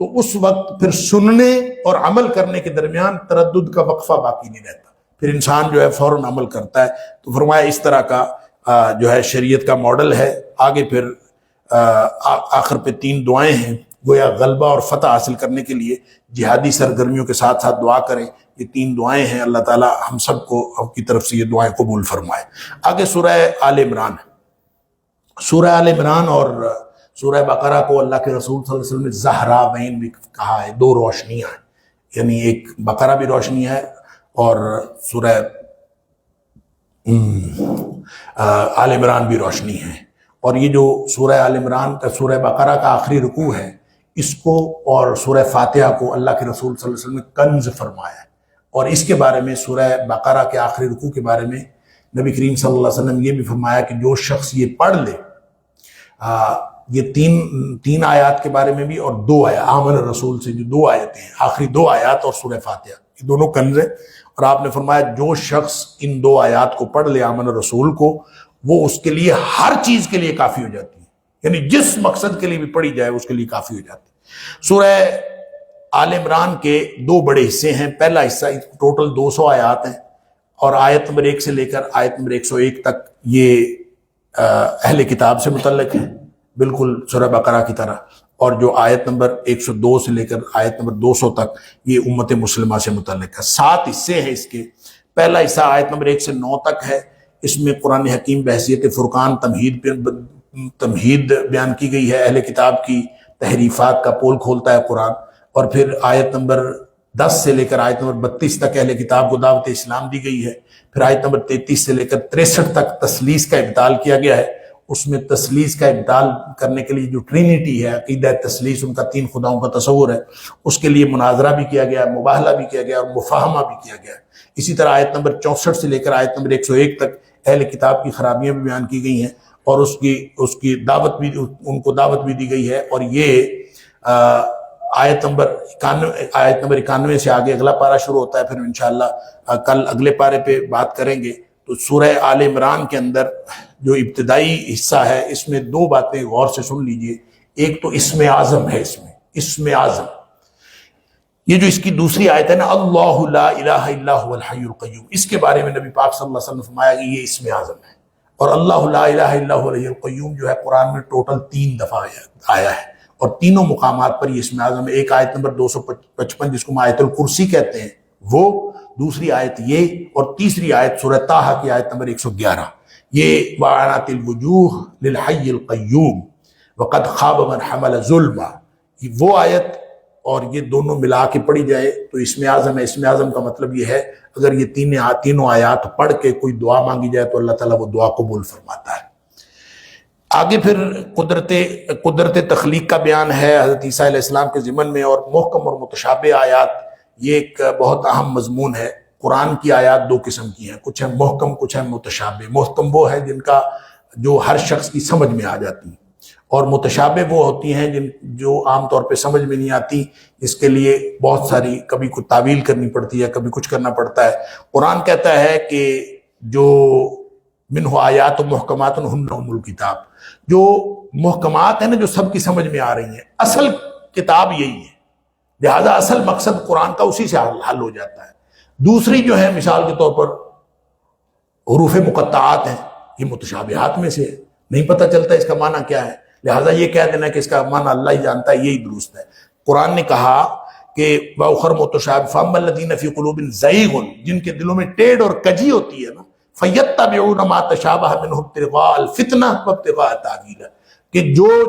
تو اس وقت پھر سننے اور عمل کرنے کے درمیان تردد کا وقفہ باقی نہیں رہتا، پھر انسان جو ہے فوراً عمل کرتا ہے۔ تو فرمایا اس طرح کا جو ہے شریعت کا ماڈل ہے۔ آگے پھر آخر پہ 3 دعائیں ہیں، گویا غلبہ اور فتح حاصل کرنے کے لیے جہادی سرگرمیوں کے ساتھ ساتھ دعا کریں۔ یہ 3 دعائیں ہیں، اللہ تعالی ہم سب کو آپ کی طرف سے یہ دعائیں قبول فرمائے۔ آگے سورہ آل عمران ہے۔ سورہ آل عمران اور سورہ بقرہ کو اللہ کے رسول صلی اللہ علیہ وسلم نے زہراوین بھی کہا ہے، 2 روشنیاں ہیں، یعنی ایک بقرہ بھی روشنی ہے اور سورہ آل عمران بھی روشنی ہے۔ اور یہ جو سورہ آل عمران کا سورہ بقرہ کا آخری رکوع ہے، اس کو اور سورہ فاتحہ کو اللہ کے رسول صلی اللہ علیہ وسلم نے کنز فرمایا ہے۔ اور اس کے بارے میں سورہ بقرہ کے آخری رکوع کے بارے میں نبی کریم صلی اللہ علیہ وسلم یہ بھی فرمایا کہ جو شخص یہ پڑھ لے، یہ 3 آیات کے بارے میں بھی اور 2 آیات آمن رسول سے جو 2 آیتیں ہیں، آخری 2 آیات اور سورہ فاتحہ، یہ دونوں کنز ہیں۔ اور آپ نے فرمایا جو شخص ان 2 آیات کو پڑھ لے آمن رسول کو، وہ اس کے لیے ہر چیز کے لیے کافی ہو جاتی ہے، یعنی جس مقصد کے لیے بھی پڑھی جائے اس کے لیے کافی ہو جاتی ہے۔ سورہ آل عمران کے 2 بڑے حصے ہیں۔ پہلا حصہ ٹوٹل 200 آیات ہیں، اور آیت نمبر 1 سے لے کر آیت نمبر 101 تک یہ اہل کتاب سے متعلق ہے، بالکل سورہ بقرہ کی طرح۔ اور جو آیت نمبر 102 سے لے کر آیت نمبر 200 تک یہ امت مسلمہ سے متعلق ہے۔ 7 حصے ہیں اس کے۔ پہلا حصہ آیت نمبر 1 سے 9 تک ہے، اس میں قرآن حکیم بحیثیت فرقان تمہید بیان کی گئی ہے، اہل کتاب کی تحریفات کا پول کھولتا ہے قرآن۔ اور پھر آیت نمبر 10 سے لے کر آیت نمبر 32 تک اہل کتاب کو دعوت اسلام دی گئی ہے۔ پھر آیت نمبر 33 سے لے کر 63 تک تثلیث کا ابطال کیا گیا ہے۔ اس میں تثلیث کا ابطال کرنے کے لیے جو ٹرینٹی ہے، عقیدہ تثلیث، ان کا 3 خداؤں کا تصور ہے، اس کے لیے مناظرہ بھی کیا گیا، مباہلہ بھی کیا گیا اور مفاہمہ بھی کیا گیا۔ اسی طرح آیت نمبر 64 سے لے کر آیت نمبر 101 تک اہل کتاب کی خرابیاں بھی بیان کی گئی ہیں، اور اس کی دعوت بھی، ان کو دعوت بھی دی گئی ہے۔ اور یہ آیت نمبر 91 سے آگے اگلا پارہ شروع ہوتا ہے۔ پھر انشاءاللہ کل اگلے پارے پہ بات کریں گے۔ تو سورہ آل عمران کے اندر جو ابتدائی حصہ ہے، اس میں 2 باتیں غور سے سن لیجئے۔ ایک تو اسم اعظم ہے، اس میں اسم اعظم، یہ جو اس کی دوسری آیت ہے نا، اللہ لا الہ الا هو الحی القیوم، اس کے بارے میں نبی پاک صلی اللہ علیہ وسلم نے فرمایا کہ یہ اسم اعظم ہے۔ اور اللہ لا الہ الا هو الحی القیوم جو ہے قرآن میں ٹوٹل 3 دفعہ آیا ہے، اور تینوں مقامات پر یہ اسم اعظم ہے۔ ایک آیت نمبر 255 جس کو آیت الکرسی کہتے ہیں وہ، دوسری آیت یہ، اور تیسری آیت سورہ طٰہٰ کی آیت نمبر 111، یہ وَعَنَتِ الْوُجُوهُ لِلْحَيِّ الْقَيُّومِ وَقَدْ خَابَ مَنْ حَمَلَ ظُلْمًا، وہ آیت اور یہ دونوں ملا کے پڑھی جائے تو اسم اعظم ہے۔ اسم اعظم کا مطلب یہ ہے اگر یہ تینوں آیات پڑھ کے کوئی دعا مانگی جائے تو اللہ تعالیٰ وہ دعا قبول فرماتا ہے۔ آگے پھر قدرت تخلیق کا بیان ہے حضرت عیسیٰ علیہ السلام کے ضمن میں، اور محکم اور متشابہ آیات، یہ ایک بہت اہم مضمون ہے۔ قرآن کی آیات 2 قسم کی ہیں، کچھ ہیں محکم، کچھ ہیں متشابہ۔ محکم وہ ہے جن کا جو ہر شخص کی سمجھ میں آ جاتی ہیں، اور متشابہ وہ ہوتی ہیں جو عام طور پہ سمجھ میں نہیں آتی، اس کے لیے بہت ساری کبھی کوئی تعویل کرنی پڑتی ہے، کبھی کچھ کرنا پڑتا ہے۔ قرآن کہتا ہے کہ جو منہ آیات و محکمات ہن ام الکتاب، جو محکمات ہیں نا، جو سب کی سمجھ میں آ رہی ہیں، اصل کتاب یہی ہے، لہذا اصل مقصد قرآن کا اسی سے حل ہو جاتا ہے۔ دوسری جو ہے مثال کے طور پر حروف مقطعات ہیں، یہ متشابہات میں سے ہے، نہیں پتہ چلتا اس کا معنی کیا ہے، لہٰذا یہ کہہ دینا کہ اس کا معنی اللہ ہی جانتا ہے، یہی درست ہے۔ قرآن نے کہا کہ وَأُخَرُ مُتَشَابِهٌ فَأَمَّا الَّذِينَ فِي قُلُوبِهِمْ زَيْغٌ، جن کے دلوں میں ٹیڑھ اور کجی ہوتی ہے نا، فَيَتَّبِعُونَ مَا تَشَابَهَ مِنْهُ ابْتِغَاءَ الْفِتْنَةِ وَابْتِغَاءَ تَأْوِيلِهِ، کہ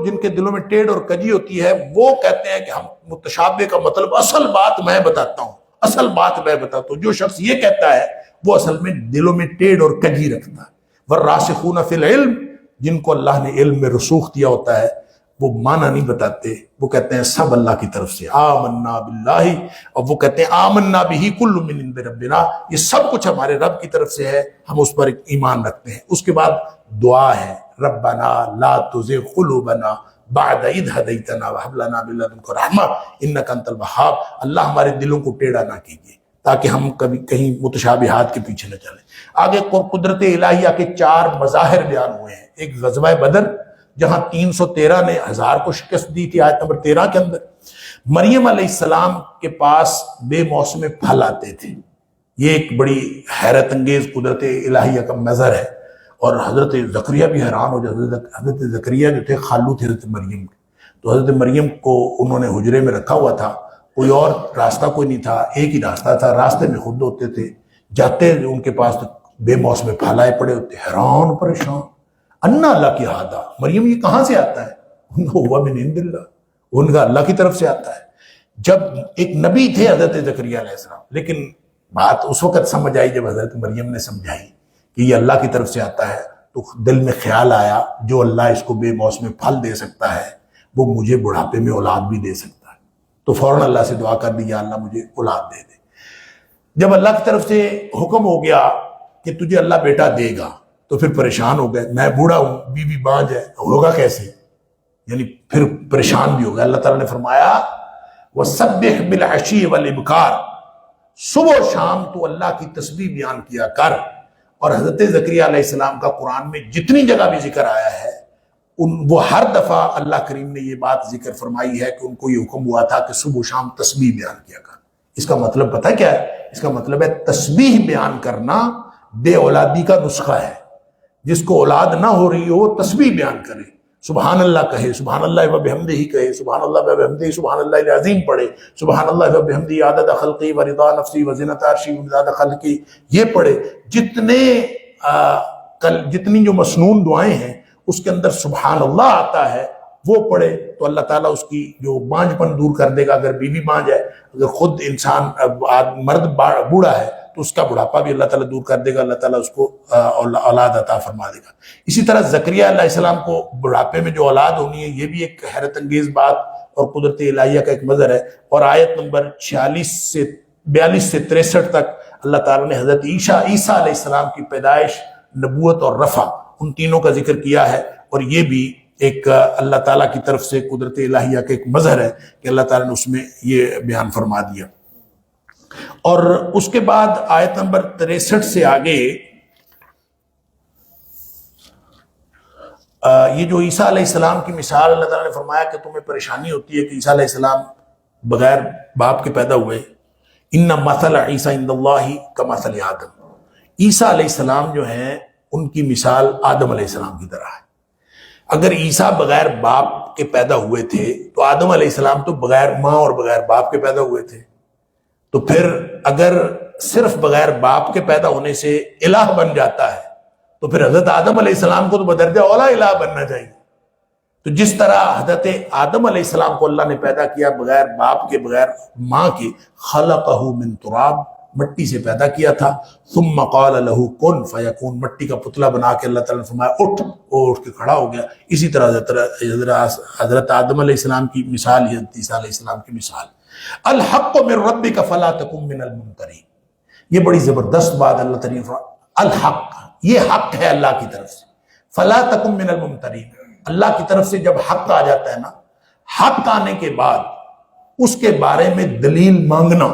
جن کے دلوں میں ٹیڑھ اور کجی ہوتی ہے وہ کہتے ہیں کہ ہم متشابہ کا مطلب اصل بات میں بتاتا ہوں، اصل بات میں بتاتا ہوں، جو شخص یہ کہتا ہے وہ اصل میں دلوں میں ٹیڑھ اور کجی رکھتا ہے۔ والراسخون فی العلم، جن کو اللہ نے علم میں رسوخ دیا ہوتا ہے، وہ معنی نہیں بتاتے، وہ کہتے ہیں سب اللہ کی طرف سے، آمنا باللہ، اور وہ کہتے ہیں آمنا بہ کل من عند ربنا، یہ سب کچھ ہمارے رب کی طرف سے ہے، ہم اس پر ایمان رکھتے ہیں۔ اس کے بعد دعا ہے، ربنا لا تزغ قلوبنا بعد اذ ہدیتنا وہب لنا من لدنک رحمہ انک انت الوہاب، اللہ ہمارے دلوں کو ٹیڑھا نہ کیجیے تاکہ ہم کبھی کہیں متشابہات کے پیچھے نہ چلیں۔ آگے قدرت الہیہ کے 4 مظاہر بیان ہوئے ہیں۔ ایک غزوہ بدر، جہاں 313 نے 1000 کو شکست دی تھی، آیت نمبر 13 کے اندر۔ مریم علیہ السلام کے پاس بے موسم پھل آتے تھے، یہ ایک بڑی حیرت انگیز قدرت الہیہ کا نظر ہے، اور حضرت زکریا بھی حیران ہو جاتے۔ حضرت زکریا جو تھے خالو تھے حضرت مریم کے، تو حضرت مریم کو انہوں نے حجرے میں رکھا ہوا تھا، کوئی اور راستہ کوئی نہیں تھا، ایک ہی راستہ تھا، راستے میں خود ہوتے تھے، جاتے ان کے پاس تو بے موسم پھل آئے پڑے ہوتے، حیران پریشان، انا اللہ کی ہادہ، مریم یہ کہاں سے آتا ہے؟ ان کو ہوا من عند اللہ، ان کا اللہ کی طرف سے آتا ہے۔ جب ایک نبی تھے حضرت زکریا علیہ السلام، لیکن بات اس وقت سمجھ آئی جب حضرت مریم نے سمجھائی کہ یہ اللہ کی طرف سے آتا ہے، تو دل میں خیال آیا جو اللہ اس کو بے موسم پھل دے سکتا ہے وہ مجھے بڑھاپے میں اولاد بھی دے سکتا ہے، تو فوراً اللہ سے دعا کر دی، یا اللہ مجھے اولاد دے دے۔ جب اللہ کی طرف سے حکم ہو گیا کہ تجھے اللہ بیٹا دے گا، تو پھر پریشان ہو گئے، میں بوڑھا ہوں، بیوی بانجھ ہے، ہوگا کیسے؟ یعنی پھر پریشان بھی ہو گئے۔ اللہ تعالیٰ نے فرمایا وَسَبِّحْ بِالْعَشِيِّ وَالْإِبْكَارِ، صبح و شام تو اللہ کی تسبیح بیان کیا کر۔ اور حضرت زکریا علیہ السلام کا قرآن میں جتنی جگہ بھی ذکر آیا ہے، وہ ہر دفعہ اللہ کریم نے یہ بات ذکر فرمائی ہے کہ ان کو یہ حکم ہوا تھا کہ صبح و شام تسبیح بیان کیا کر۔ اس کا مطلب پتہ کیا ہے؟ اس کا مطلب ہے تسبیح بیان کرنا بے اولادی کا نسخہ ہے۔ جس کو اولاد نہ ہو رہی ہو وہ تسبیح بیان کرے، سبحان اللہ کہے، سبحان اللہ و بحمدہ کہے، سبحان اللہ و بحمدہ، سبحان اللہ العظیم پڑھے، سبحان اللہ و بحمدہ عدد خلقی و رضا نفسی و زینت عرشی و مداد خلقی، یہ پڑھے۔ جتنی جو مسنون دعائیں ہیں اس کے اندر سبحان اللہ آتا ہے، وہ پڑھے تو اللہ تعالیٰ اس کی جو بانجھ پن دور کر دے گا۔ اگر بیوی بانجھ ہے، اگر خود انسان مرد بوڑھا ہے تو اس کا بڑھاپا بھی اللہ تعالیٰ دور کر دے گا، اللہ تعالیٰ اس کو اولاد عطا فرما دے گا۔ اسی طرح زکریا علیہ السلام کو بڑھاپے میں جو اولاد ہونی ہے، یہ بھی ایک حیرت انگیز بات اور قدرت الہیہ کا ایک مظہر ہے۔ اور آیت نمبر 42 سے 63 تک اللہ تعالیٰ نے حضرت عیسیٰ علیہ السلام کی پیدائش، نبوت اور رفع، ان تینوں کا ذکر کیا ہے، اور یہ بھی ایک اللہ تعالیٰ کی طرف سے قدرت الہیہ کا ایک مظہر ہے کہ اللہ تعالیٰ نے اس میں یہ بیان فرما دیا۔ اور اس کے بعد آیت نمبر 63 سے آگے یہ جو عیسیٰ علیہ السلام کی مثال اللہ تعالیٰ نے فرمایا کہ تمہیں پریشانی ہوتی ہے کہ عیسیٰ علیہ السلام بغیر باپ کے پیدا ہوئے، ان مثل عیسیٰ عند اللہ کمثل آدم، عیسیٰ علیہ السلام جو ہیں ان کی مثال آدم علیہ السلام کی طرح ہے۔ اگر عیسیٰ بغیر باپ کے پیدا ہوئے تھے تو آدم علیہ السلام تو بغیر ماں اور بغیر باپ کے پیدا ہوئے تھے، تو پھر اگر صرف بغیر باپ کے پیدا ہونے سے الہ بن جاتا ہے تو پھر حضرت آدم علیہ السلام کو تو بدرجہ اولا الہ بننا چاہیے۔ تو جس طرح حضرت آدم علیہ السلام کو اللہ نے پیدا کیا بغیر باپ کے بغیر ماں کے، خلقہ من تراب، مٹی سے پیدا کیا تھا، ثم قال له کن فیکون، مٹی کا پتلا بنا کے اللہ تعالیٰ نے فرمایا اٹھ، وہ اٹھ کے کھڑا ہو گیا۔ اسی طرح حضرت آدم علیہ السلام کی مثال، حضرت عیسیٰ علیہ السلام کی مثال۔ الحق من ربک فلا تکن من الممترین، یہ بڑی زبردست بات اللہ تعالیٰ نے فرمایا، الحق، یہ حق ہے اللہ کی طرف سے، فلا تکن من الممترین، اللہ کی طرف سے جب حق آ جاتا ہے نا، حق آنے کے بعد اس کے بارے میں دلیل مانگنا،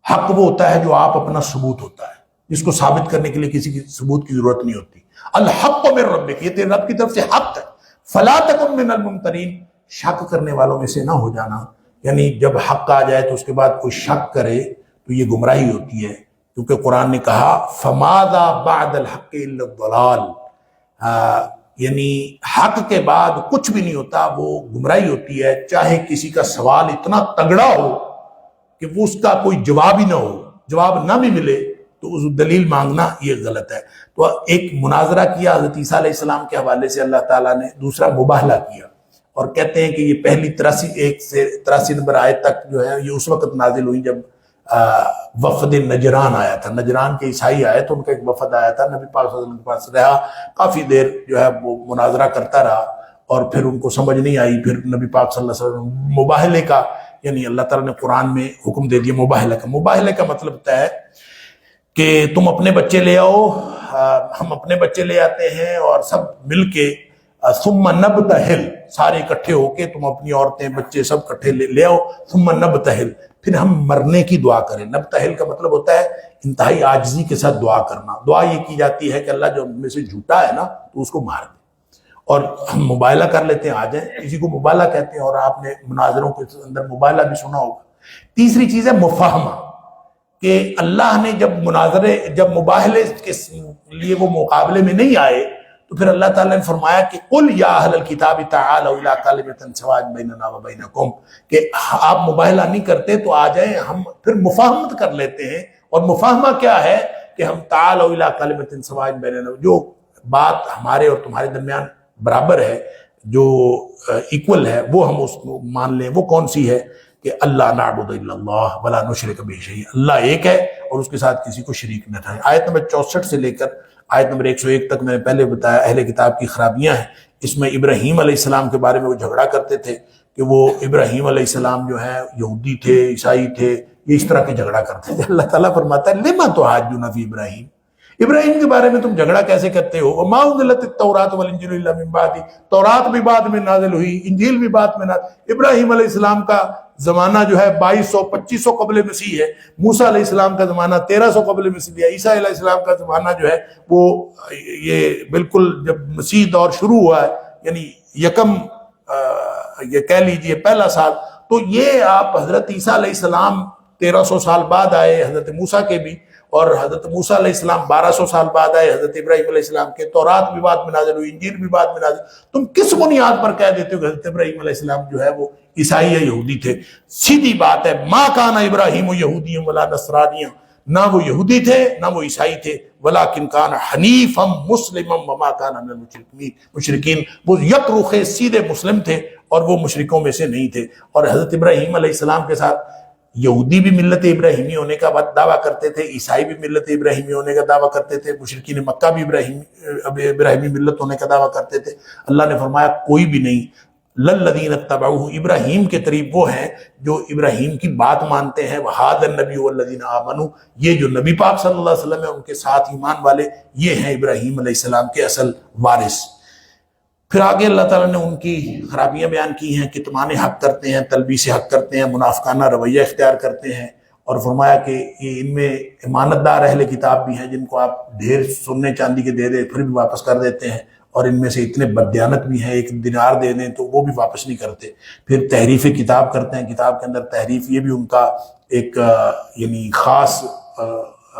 حق وہ ہوتا ہے جو آپ اپنا ثبوت ہوتا ہے، جس کو ثابت کرنے کے لیے کسی کی ثبوت کی ضرورت نہیں ہوتی۔ الحق من ربک، یہ تیرے رب کی طرف سے حق ہے، فلا تکن من الممترین، شک کرنے والوں میں سے نہ ہو جانا۔ یعنی جب حق آ جائے تو اس کے بعد کوئی شک کرے تو یہ گمراہی ہوتی ہے، کیونکہ قرآن نے کہا فماذا بعد الحق الا الضلال، یعنی حق کے بعد کچھ بھی نہیں ہوتا، وہ گمراہی ہوتی ہے۔ چاہے کسی کا سوال اتنا تگڑا ہو کہ وہ اس کا کوئی جواب ہی نہ ہو، جواب نہ بھی ملے تو اس دلیل مانگنا یہ غلط ہے۔ تو ایک مناظرہ کیا حضرت عیسیٰ علیہ السلام کے حوالے سے اللہ تعالیٰ نے، دوسرا مباہلہ کیا، اور کہتے ہیں کہ یہ پہلی 83 سے 83 نمبر آیت تک جو ہے یہ اس وقت نازل ہوئی جب وفد نجران آیا تھا، نجران کے عیسائی آئے تو ان کا ایک وفد آیا تھا، نبی پاک صلی اللہ علیہ وسلم کے پاس رہا کافی دیر، جو ہے وہ مناظرہ کرتا رہا اور پھر ان کو سمجھ نہیں آئی، پھر نبی پاک صلی اللہ علیہ وسلم مباہلے کا، یعنی اللہ تعالیٰ نے قرآن میں حکم دے دیا مباہلے کا مطلب ہوتا ہے کہ تم اپنے بچے لے آؤ، ہم اپنے بچے لے آتے ہیں اور سب مل کے ثم نبتہل، سارے اکٹھے ہو کے تم اپنی عورتیں بچے سب اکٹھے لے آؤ، ثم نبتہل، پھر ہم مرنے کی دعا کریں۔ نبتہل کا مطلب ہوتا ہے انتہائی عاجزی کے ساتھ دعا کرنا۔ دعا یہ کی جاتی ہے کہ اللہ جو ہم میں سے جھوٹا ہے نا تو اس کو مار دے، اور ہم مباہلہ کر لیتے ہیں، آ جائیں، کسی کو مباہلہ کہتے ہیں، اور آپ نے مناظروں کے اندر مباہلہ بھی سنا ہوگا۔ تیسری چیز ہے مفاہمہ، کہ اللہ نے جب مباہلے کے لیے وہ مقابلے میں نہیں آئے تو پھر اللہ تعالیٰ نے فرمایا کہ قل یا اہل الکتاب تعالوا الی کلمۃ سواء بیننا وبینکم، کہ آپ مباہلہ نہیں کرتے تو آ جائیں، ہم پھر مفاہمت کر لیتے ہیں۔ اور مفاہمہ کیا ہے کہ ہم تعالوا الی کلمۃ سواء بیننا، جو بات ہمارے اور تمہارے درمیان برابر ہے، جو ایکول ہے، وہ ہم اس کو مان لیں۔ وہ کون سی ہے؟ کہ اللہ نعبد الا اللہ ولا نشرک بہ شیئا، اللہ ایک ہے اور اس کے ساتھ کسی کو شریک نہ ٹھہرائیں۔ آیت نمبر 64 سے لے کر آیت نمبر 101 تک میں نے پہلے بتایا اہل کتاب کی خرابیاں ہیں۔ اس میں ابراہیم علیہ السلام کے بارے میں وہ جھگڑا کرتے تھے کہ وہ ابراہیم علیہ السلام جو ہے یہودی تھے، عیسائی تھے، یہ اس طرح کے جھگڑا کرتے تھے۔ اللہ تعالیٰ فرماتا ہے لما تحاجون فی ابراہیم، ابراہیم کے بارے میں تم جھگڑا کیسے کرتے ہو؟ وما انزلت التوراۃ والانجیل الا من بعد، تورات بھی بعد میں نازل ہوئی، انجیل بھی بعد میں نازل۔ ابراہیم علیہ السلام کا زمانہ جو ہے 2200-2500 قبل مسیح ہے، موسیٰ علیہ السلام کا زمانہ 1300 قبل مسیح ہے، عیسیٰ علیہ السلام کا زمانہ جو ہے وہ یہ بالکل جب مسیح دور شروع ہوا ہے، یعنی یکم یہ کہہ لیجئے پہلا سال، تو یہ آپ حضرت عیسیٰ علیہ السلام 1300 سال بعد آئے، حضرت موسیٰ کے بھی، اور حضرت موسیٰ علیہ السلام 1200 سال بعد آئے حضرت ابراہیم علیہ السلام کے، تورات بھی بعد میں نازل ہوئی، انجیل بھی بعد میں نازل۔ تم کس بنیاد پر کہہ دیتے ہو کہ حضرت ابراہیم علیہ السلام جو ہے وہ عیسائی یا یہودی تھے؟ سیدھی بات ہے، ما کان ابراہیم یہودی ولا نصرانی، نہ وہ یہودی تھے نہ وہ عیسائی تھے، ولکن کان حنیفا مسلما وما کان من المشرکین، وہ یک رخ سیدھے مسلم تھے اور وہ مشرکوں میں سے نہیں تھے۔ اور حضرت ابراہیم علیہ السلام کے ساتھ یہودی بھی ملت ابراہیمی ہونے کا دعویٰ کرتے تھے، عیسائی بھی ملت ابراہیمی ہونے کا دعویٰ کرتے تھے، مشرکین مکہ بھی ابراہیمی ملت ہونے کا دعویٰ کرتے تھے۔ اللہ نے فرمایا کوئی بھی نہیں، للذین اتبعوہ، ابراہیم کے قریب وہ ہیں جو ابراہیم کی بات مانتے ہیں، وہذا النبی والذین آمنوا، یہ جو نبی پاک صلی اللہ علیہ وسلم ہے ان کے ساتھ ایمان والے، یہ ہیں ابراہیم علیہ السلام کے اصل وارث۔ پھر آگے اللہ تعالیٰ نے ان کی خرابیاں بیان کی ہیں، کتمان حق کرتے ہیں، تلبیس حق کرتے ہیں، منافقانہ رویہ اختیار کرتے ہیں، اور فرمایا کہ یہ ان میں امانت دار اہل کتاب بھی ہیں جن کو آپ ڈھیر سننے چاندی کے دے دیں پھر بھی واپس کر دیتے ہیں، اور ان میں سے اتنے بددیانت بھی ہیں، ایک دینار دے دیں تو وہ بھی واپس نہیں کرتے۔ پھر تحریف کتاب کرتے ہیں، کتاب کے اندر تحریف، یہ بھی ان کا ایک یعنی خاص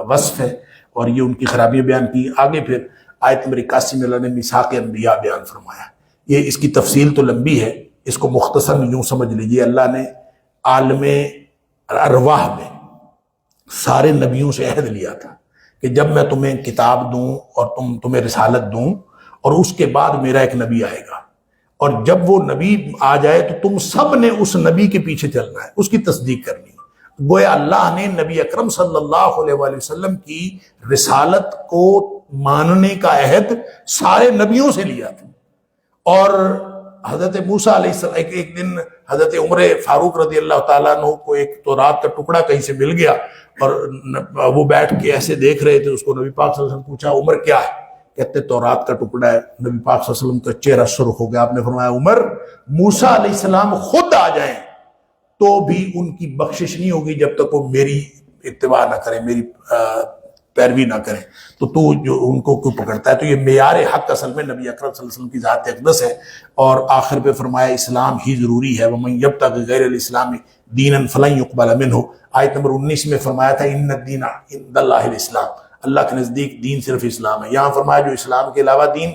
وصف ہے، اور یہ ان کی خرابیاں بیان کی۔ آگے پھر آیت نمبر 81 میں اللہ نے میثاق انبیاء بیان فرمایا۔ یہ اس کی تفصیل تو لمبی ہے، اس کو مختصر یوں سمجھ لیجئے، اللہ نے عالم ارواح میں سارے نبیوں سے عہد لیا تھا کہ جب میں تمہیں کتاب دوں اور تمہیں رسالت دوں، اور اس کے بعد میرا ایک نبی آئے گا، اور جب وہ نبی آ جائے تو تم سب نے اس نبی کے پیچھے چلنا ہے، اس کی تصدیق کرنی ہے۔ گویا اللہ نے نبی اکرم صلی اللہ علیہ وآلہ وسلم کی رسالت کو ماننے کا عہد سارے نبیوں سے لیا تھا۔ اور حضرت موسیٰ علیہ السلام ایک دن حضرت عمر فاروق رضی اللہ تعالیٰ عنہ کو ایک تورات کا ٹکڑا کہیں سے مل گیا، اور وہ بیٹھ کے ایسے دیکھ رہے تھے، اس کو نبی پاک صلی اللہ علیہ وسلم پوچھا عمر کیا ہے؟ کہتے تورات کا ٹکڑا ہے۔ نبی پاک صلی اللہ علیہ وسلم کا چہرہ سرخ ہو گیا، آپ نے فرمایا عمر موسیٰ علیہ السلام خود آ جائیں تو بھی ان کی بخشش نہیں ہوگی جب تک وہ میری اتباع نہ کریں، میری پیروی نہ کریں، تو جو ان کو کیوں پکڑتا ہے؟ تو یہ معیار حق اصل میں نبی اکرم صلی اللہ علیہ وسلم کی ذات اقدس ہے۔ اور آخر پہ فرمایا اسلام ہی ضروری ہے، وَمَن يَبْتَغِ غَيْرَ الْإِسْلَامِ دِينًا فَلَن يُقْبَلَ مِنْهُ۔ آیت نمبر 19 میں فرمایا تھا ان الدین عند اللہ الاسلام، اللہ کے نزدیک دین صرف اسلام ہے۔ یہاں فرمایا جو اسلام کے علاوہ دین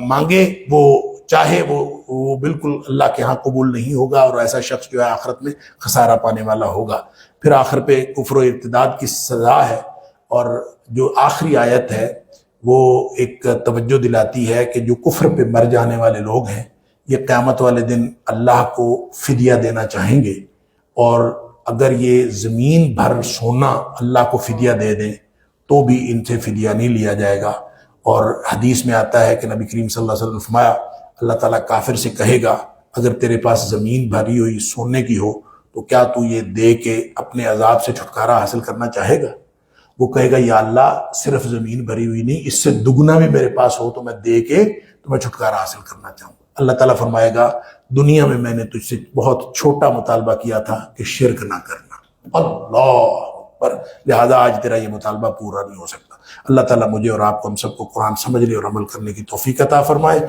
مانگے، وہ چاہے وہ بالکل اللہ کے ہاں قبول نہیں ہوگا، اور ایسا شخص جو ہے آخرت میں خسارہ پانے والا ہوگا۔ پھر آخر پہ کفر و ارتداد کی سزا ہے، اور جو آخری آیت ہے وہ ایک توجہ دلاتی ہے کہ جو کفر پہ مر جانے والے لوگ ہیں یہ قیامت والے دن اللہ کو فدیہ دینا چاہیں گے، اور اگر یہ زمین بھر سونا اللہ کو فدیہ دے دیں تو بھی ان سے فدیہ نہیں لیا جائے گا۔ اور حدیث میں آتا ہے کہ نبی کریم صلی اللہ علیہ وسلم نے فرمایا اللہ تعالیٰ کافر سے کہے گا اگر تیرے پاس زمین بھری ہوئی سونے کی ہو تو کیا تو یہ دے کے اپنے عذاب سے چھٹکارا حاصل کرنا چاہے گا؟ وہ کہے گا یا اللہ صرف زمین بھری ہوئی نہیں، اس سے دگنا بھی میرے پاس ہو تو میں دے کے تمہیں چھٹکارا حاصل کرنا چاہوں گا۔ اللہ تعالیٰ فرمائے گا دنیا میں میں نے تجھ سے بہت چھوٹا مطالبہ کیا تھا کہ شرک نہ کرنا، اللہ پر، لہذا آج تیرا یہ مطالبہ پورا نہیں ہو سکتا۔ اللہ تعالیٰ مجھے اور آپ کو ہم سب کو قرآن سمجھنے اور عمل کرنے کی توفیق عطا فرمائے۔